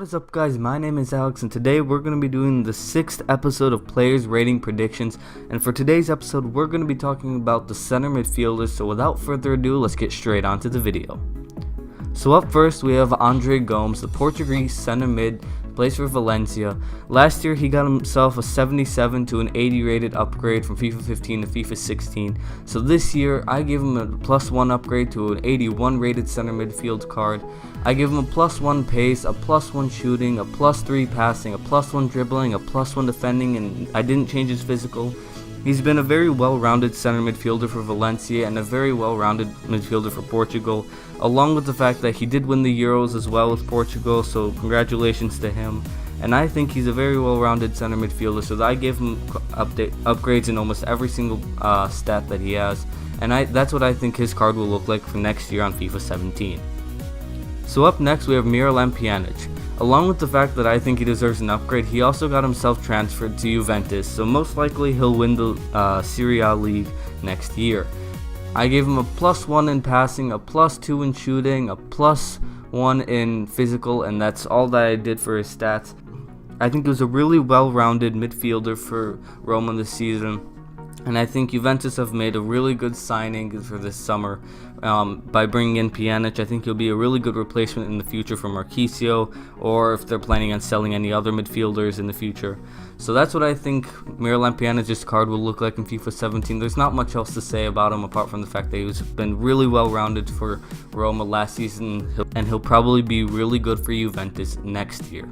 What is up, guys? My name is Alex, and today we're going to be doing the 6th episode of Players Rating Predictions. And for today's episode, we're going to be talking about the center midfielders. So without further ado, let's get straight onto the video. So up first, we have Andre Gomes, the Portuguese center mid, plays for Valencia. Last year, he got himself a 77 to an 80 rated upgrade from FIFA 15 to FIFA 16. So this year, I gave him a +1 upgrade to an 81 rated center midfield card. I give him a +1 pace, a +1 shooting, a +3 passing, a +1 dribbling, a +1 defending, and I didn't change his physical. He's been a very well-rounded center midfielder for Valencia and a very well-rounded midfielder for Portugal, along with the fact that he did win the Euros as well with Portugal, so congratulations to him. And I think he's a very well-rounded center midfielder, so I give him upgrades in almost every single stat that he has, and that's what I think his card will look like for next year on FIFA 17. So up next we have Miralem Pjanic. Along with the fact that I think he deserves an upgrade, he also got himself transferred to Juventus, so most likely he'll win the Serie A league next year. I gave him a +1 in passing, a +2 in shooting, a +1 in physical, and that's all that I did for his stats. I think he was a really well-rounded midfielder for Roma this season. And I think Juventus have made a really good signing for this summer by bringing in Pjanic. I think he'll be a really good replacement in the future for Marchisio, or if they're planning on selling any other midfielders in the future. So that's what I think Miralem Pjanic's card will look like in FIFA 17. There's not much else to say about him apart from the fact that he's been really well-rounded for Roma last season, and he'll probably be really good for Juventus next year.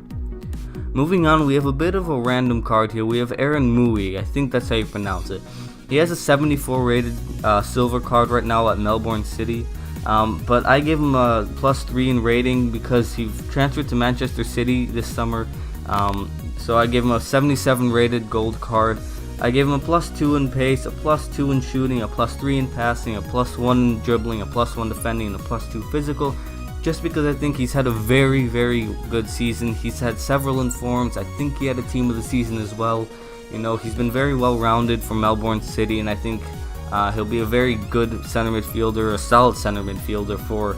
Moving on, we have a bit of a random card here. We have Aaron Mui, I think that's how you pronounce it. He has a 74 rated silver card right now at Melbourne City, but I gave him a +3 in rating because he transferred to Manchester City this summer, so I gave him a 77 rated gold card. I gave him a +2 in pace, a +2 in shooting, a +3 in passing, a +1 in dribbling, a +1 defending, and a +2 physical. Just because I think he's had a very, very good season. He's had several informs. I think he had a team of the season as well. You know, he's been very well-rounded for Melbourne City, and I think he'll be a very good center midfielder, a solid center midfielder for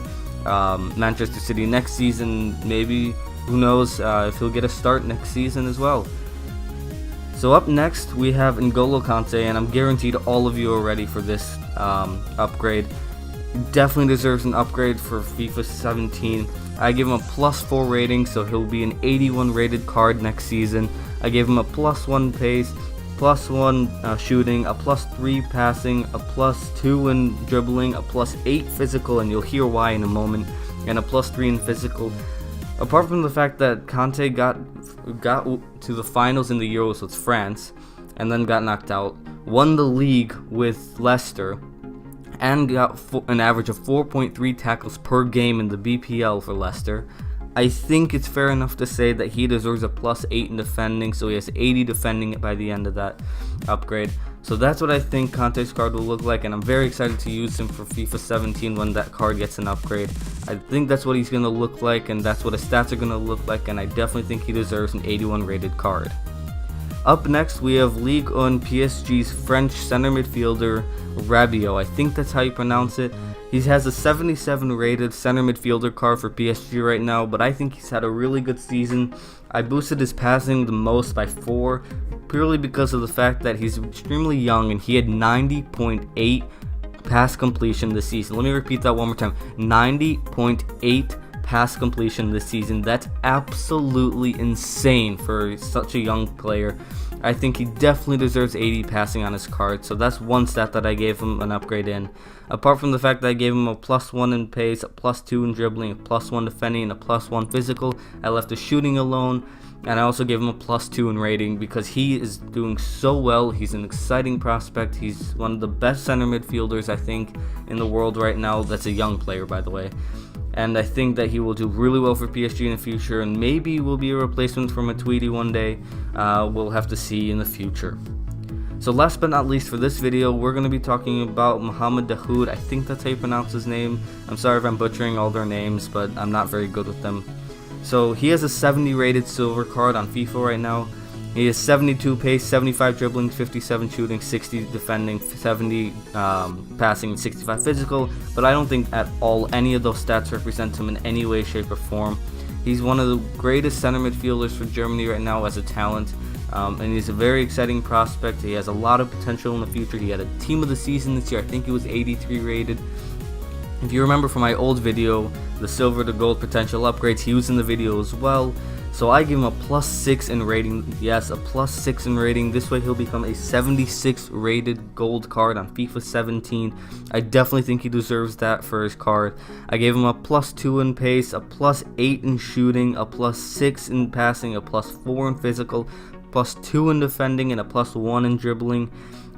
Manchester City next season. Maybe, who knows, if he'll get a start next season as well. So up next, we have N'Golo Kante, and I'm guaranteed all of you are ready for this upgrade. Definitely deserves an upgrade for FIFA 17. I give him a +4 rating, so he'll be an 81 rated card next season. I gave him a +1 pace, +1 shooting, a +3 passing, a +2 in dribbling, a +8 physical, and you'll hear why in a moment, and a +3 in physical. Apart from the fact that Kante got to the finals in the Euros with France, and then got knocked out, won the league with Leicester, and got an average of 4.3 tackles per game in the BPL for Leicester, I think it's fair enough to say that he deserves a +8 in defending, so he has 80 defending by the end of that upgrade. So that's what I think Kante's card will look like, and I'm very excited to use him for FIFA 17 when that card gets an upgrade. I think that's what he's going to look like, and that's what his stats are going to look like, and I definitely think he deserves an 81 rated card. Up next, we have Ligue 1 PSG's French center midfielder, Rabiot. I think that's how you pronounce it. He has a 77 rated center midfielder card for PSG right now, but I think he's had a really good season. I boosted his passing the most by 4, purely because of the fact that he's extremely young and he had 90.8 pass completion this season. Let me repeat that one more time. 90.8 pass completion this season. That's absolutely insane for such a young player. I think he definitely deserves 80 passing on his card, so that's one stat that I gave him an upgrade in. Apart from the fact that I gave him a +1 in pace, a +2 in dribbling, a +1 defending, and a +1 physical, I left the shooting alone, and I also gave him a +2 in rating because he is doing so well. He's an exciting prospect. He's one of the best center midfielders, I think, in the world right now. That's a young player, by the way. And I think that he will do really well for PSG in the future, and maybe will be a replacement for Matuidi one day. We'll have to see in the future. So last but not least for this video, we're going to be talking about Mohamed Dahoud. I think that's how you pronounce his name. I'm sorry if I'm butchering all their names, but I'm not very good with them. So he has a 70 rated silver card on FIFA right now. He has 72 pace, 75 dribbling, 57 shooting, 60 defending, 70 passing, and 65 physical, but I don't think at all any of those stats represent him in any way, shape, or form. He's one of the greatest center midfielders for Germany right now as a talent. And he's a very exciting prospect. He has a lot of potential in the future. He had a team of the season this year. I think he was 83 rated. If you remember from my old video, the silver to gold potential upgrades, he was in the video as well. So I give him a +6 in rating. Yes, a +6 in rating. This way he'll become a 76 rated gold card on FIFA 17. I definitely think he deserves that for his card. I gave him a +2 in pace, a +8 in shooting, a +6 in passing, a +4 in physical, +2 in defending, and a +1 in dribbling.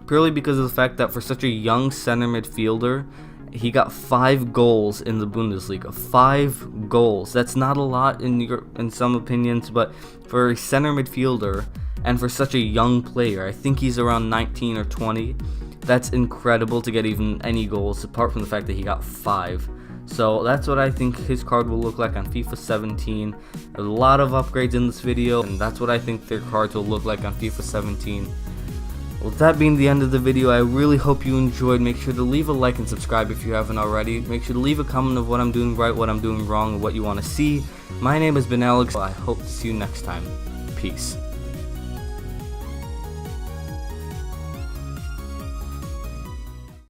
Purely because of the fact that for such a young center midfielder, he got 5 goals in the Bundesliga. 5 goals. That's not a lot in some opinions, but for a center midfielder and for such a young player, I think he's around 19 or 20. That's incredible to get even any goals, apart from the fact that he got 5. So that's what I think his card will look like on FIFA 17. There's a lot of upgrades in this video, and that's what I think their cards will look like on FIFA 17. With that being the end of the video, I really hope you enjoyed. Make sure to leave a like and subscribe if you haven't already. Make sure to leave a comment of what I'm doing right, what I'm doing wrong, and what you want to see. My name has been Alex. I hope to see you next time. Peace.